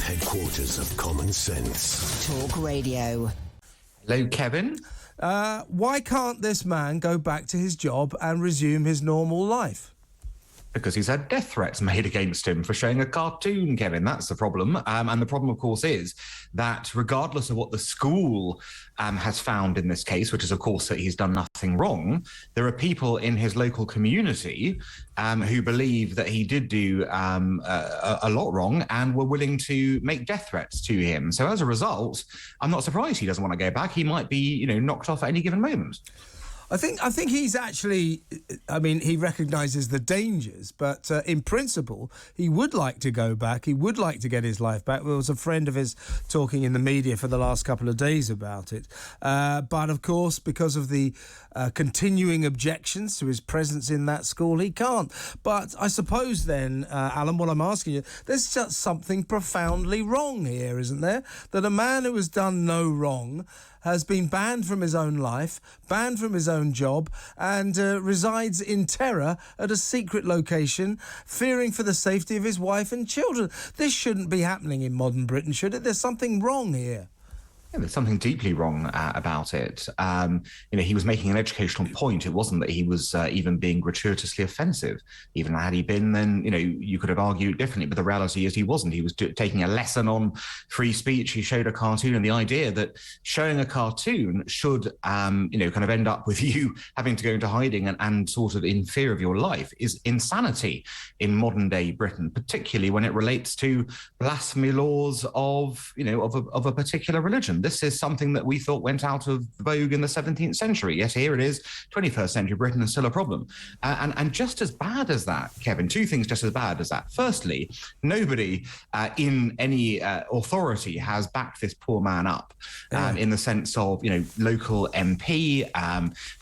headquarters of common sense. Talk Radio. Hello, Kevin. Why can't this man go back to his job and resume his normal life? Because he's had death threats made against him for showing a cartoon, Kevin. That's the problem. And the problem, of course, is that regardless of what the school has found in this case, which is, of course, that he's done nothing wrong, there are people in his local community who believe that he did do a lot wrong and were willing to make death threats to him. So as a result, I'm not surprised he doesn't want to go back. He might be, knocked off at any given moment. I think he's actually, he recognises the dangers, but in principle, he would like to go back. He would like to get his life back. There was a friend of his talking in the media for the last couple of days about it. But, of course, because of the continuing objections to his presence in that school, he can't. But I suppose then, Alan, what I'm asking you, there's just something profoundly wrong here, isn't there? That a man who has done no wrong has been banned from his own life, banned from his own job, and resides in terror at a secret location, fearing for the safety of his wife and children. This shouldn't be happening in modern Britain, should it? There's something wrong here. Yeah, there's something deeply wrong about it. He was making an educational point. It wasn't that he was even being gratuitously offensive. Even had he been, then, you could have argued differently. But the reality is he wasn't. He was taking a lesson on free speech. He showed a cartoon. And the idea that showing a cartoon should, kind of end up with you having to go into hiding and sort of in fear of your life is insanity in modern day Britain, particularly when it relates to blasphemy laws of a particular religion. This is something that we thought went out of vogue in the 17th century, yet here it is, 21st century Britain, is still a problem. And just as bad as that, Kevin, two things just as bad as that. Firstly, nobody in any authority has backed this poor man up in the sense of, local MP,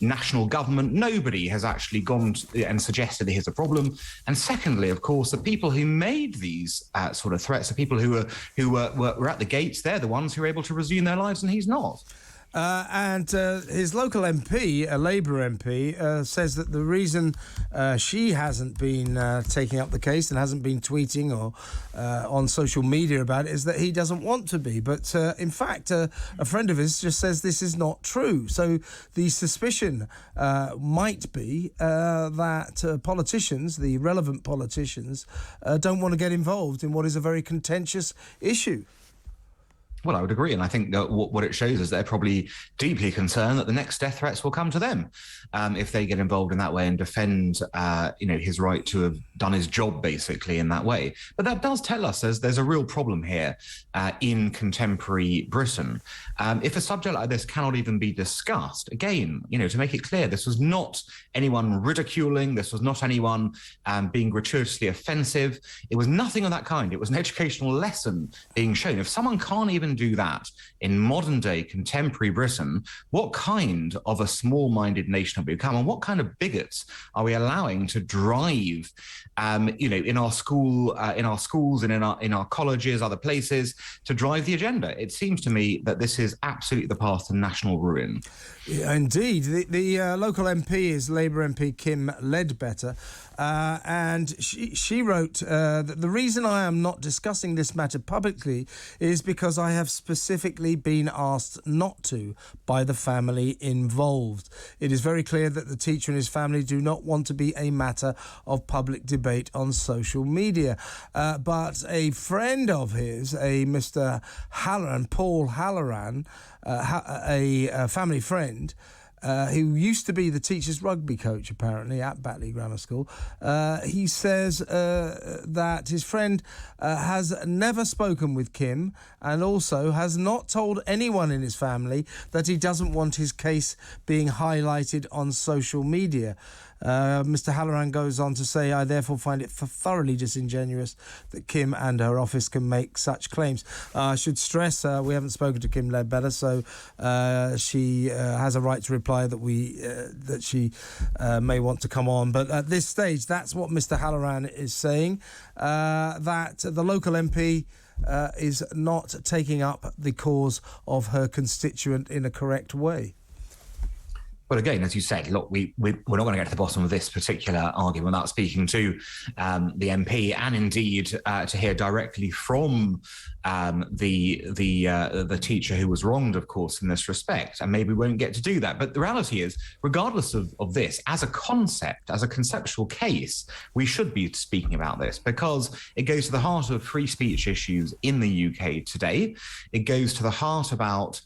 national government. Nobody has actually gone and suggested that here's a problem. And secondly, of course, the people who made these sort of threats, the people who were at the gates, they're the ones who were able to resume their lives, and he's not. And his local MP, a Labour MP, says that the reason she hasn't been taking up the case and hasn't been tweeting or on social media about it is that he doesn't want to be. But in fact, a friend of his just says this is not true. So the suspicion might be that politicians, the relevant politicians, don't want to get involved in what is a very contentious issue. Well, I would agree. And I think that what it shows is they're probably deeply concerned that the next death threats will come to them if they get involved in that way and defend, his right to have done his job, basically, in that way. But that does tell us there's a real problem here in contemporary Britain. If a subject like this cannot even be discussed, again, to make it clear, this was not anyone ridiculing. This was not anyone being gratuitously offensive. It was nothing of that kind. It was an educational lesson being shown. If someone can't even do that in modern day contemporary Britain, what kind of a small-minded nation have we become, and what kind of bigots are we allowing to drive in our schools and in our colleges, other places, to drive the agenda? It seems to me that this is absolutely the path to national ruin. Yeah, indeed. The local MP is Labour MP Kim Ledbetter, and she wrote that the reason I am not discussing this matter publicly is because I have specifically been asked not to by the family involved. It is very clear that the teacher and his family do not want to be a matter of public debate on social media. But a friend of his, a Mr. Halloran, Paul Halloran, a family friend, who used to be the teacher's rugby coach, apparently, at Batley Grammar School. He says that his friend has never spoken with Kim and also has not told anyone in his family that he doesn't want his case being highlighted on social media. Mr. Halloran goes on to say, I therefore find it thoroughly disingenuous that Kim and her office can make such claims. I should stress we haven't spoken to Kim Ledbetter, so she has a right to reply that she may want to come on. But at this stage, that's what Mr. Halloran is saying, that the local MP is not taking up the cause of her constituent in a correct way. But again, as you said, look, we're not going to get to the bottom of this particular argument without speaking to the MP and indeed to hear directly from the teacher who was wronged, of course, in this respect. And maybe we won't get to do that. But the reality is, regardless of this, as a concept, as a conceptual case, we should be speaking about this because it goes to the heart of free speech issues in the UK today. It goes to the heart about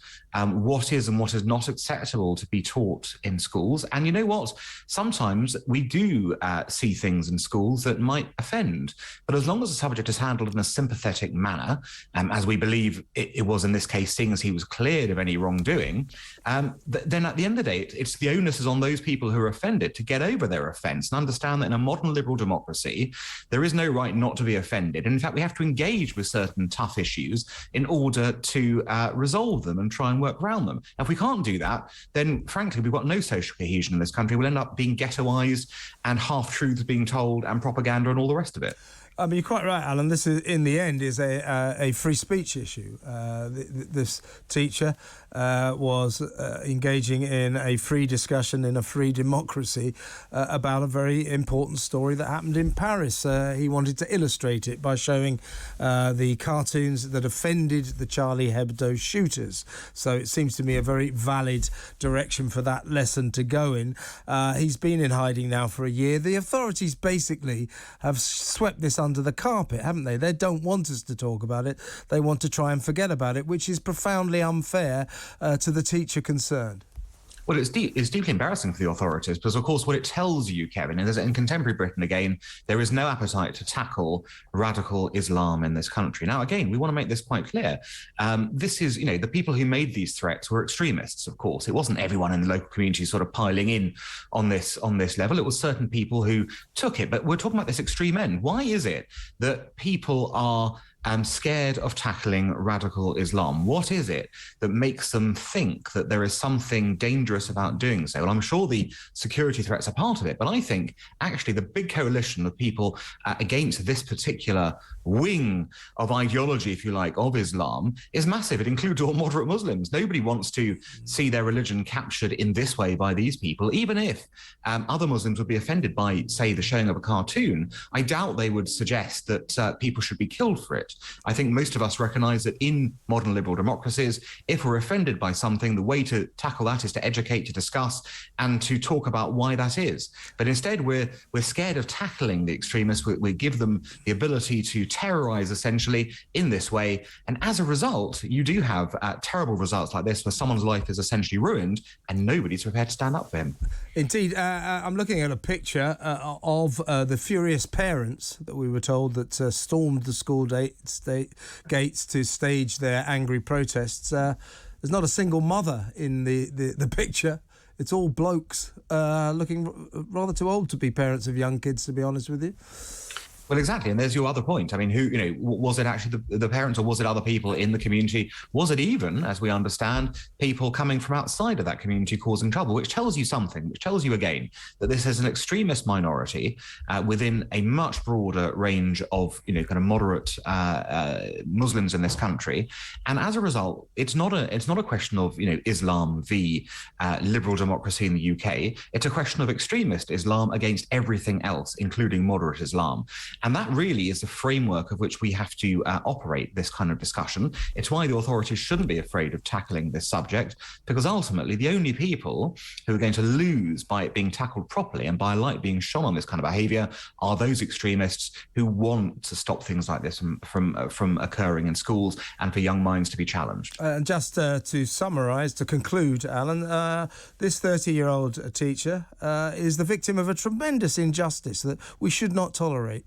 what is and what is not acceptable to be taught in schools. And you know what? Sometimes we do see things in schools that might offend. But as long as the subject is handled in a sympathetic manner, as we believe it was in this case, seeing as he was cleared of any wrongdoing, then at the end of the day, it's the onus is on those people who are offended to get over their offence and understand that in a modern liberal democracy, there is no right not to be offended. And in fact, we have to engage with certain tough issues in order to resolve them and try and work around them. Now, if we can't do that, then frankly, we've got no social cohesion in this country. We'll end up being ghettoised and half-truths being told and propaganda and all the rest of it. I mean, you're quite right, Alan. This is, in the end, is a free speech issue. This teacher was engaging in a free discussion in a free democracy about a very important story that happened in Paris. He wanted to illustrate it by showing the cartoons that offended the Charlie Hebdo shooters. So it seems to me a very valid direction for that lesson to go in. He's been in hiding now for a year. The authorities basically have swept this under the carpet, haven't they? They don't want us to talk about it. They want to try and forget about it, which is profoundly unfair to the teacher concerned. Well, it's deeply embarrassing for the authorities because, of course, what it tells you, Kevin, is that in contemporary Britain, again, there is no appetite to tackle radical Islam in this country. Now, again, we want to make this quite clear. This is, the people who made these threats were extremists, of course. It wasn't everyone in the local community sort of piling in on this level. It was certain people who took it. But we're talking about this extreme end. Why is it that people are scared of tackling radical Islam? What is it that makes them think that there is something dangerous about doing so? Well, I'm sure the security threats are part of it, but I think actually the big coalition of people against this particular wing of ideology, if you like, of Islam is massive. It includes all moderate Muslims. Nobody wants to see their religion captured in this way by these people, even if other Muslims would be offended by, say, the showing of a cartoon. I doubt they would suggest that people should be killed for it. I think most of us recognise that in modern liberal democracies, if we're offended by something, the way to tackle that is to educate, to discuss, and to talk about why that is. But instead, we're scared of tackling the extremists. We give them the ability to terrorise, essentially, in this way. And as a result, you do have terrible results like this, where someone's life is essentially ruined and nobody's prepared to stand up for him. Indeed. I'm looking at a picture of the furious parents that we were told that stormed the school gates to stage their angry protests. There's not a single mother in the picture. It's all blokes looking rather too old to be parents of young kids, to be honest with you. Well, exactly. And there's your other point. I mean, who, was it actually the parents or was it other people in the community? Was it even, as we understand, people coming from outside of that community causing trouble, which tells you something, which tells you again that this is an extremist minority within a much broader range of, kind of moderate Muslims in this country. And as a result, it's not a question of, Islam v liberal democracy in the UK. It's a question of extremist Islam against everything else, including moderate Islam. And that really is the framework of which we have to operate this kind of discussion. It's why the authorities shouldn't be afraid of tackling this subject, because ultimately the only people who are going to lose by it being tackled properly and by light being shone on this kind of behaviour are those extremists who want to stop things like this from occurring in schools and for young minds to be challenged. Just to summarise, to conclude, Alan, this 30-year-old teacher is the victim of a tremendous injustice that we should not tolerate.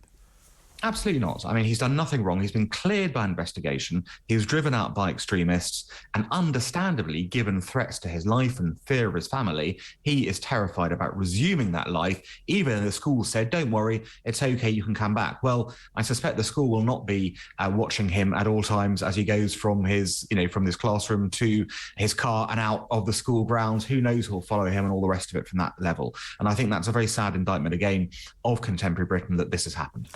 Absolutely not. I mean, he's done nothing wrong. He's been cleared by investigation. He was driven out by extremists and understandably, given threats to his life and fear of his family, he is terrified about resuming that life, even though the school said, don't worry, it's okay, you can come back. Well, I suspect the school will not be watching him at all times as he goes from his, from this classroom to his car and out of the school grounds. Who knows who'll follow him and all the rest of it from that level. And I think that's a very sad indictment, again, of contemporary Britain that this has happened.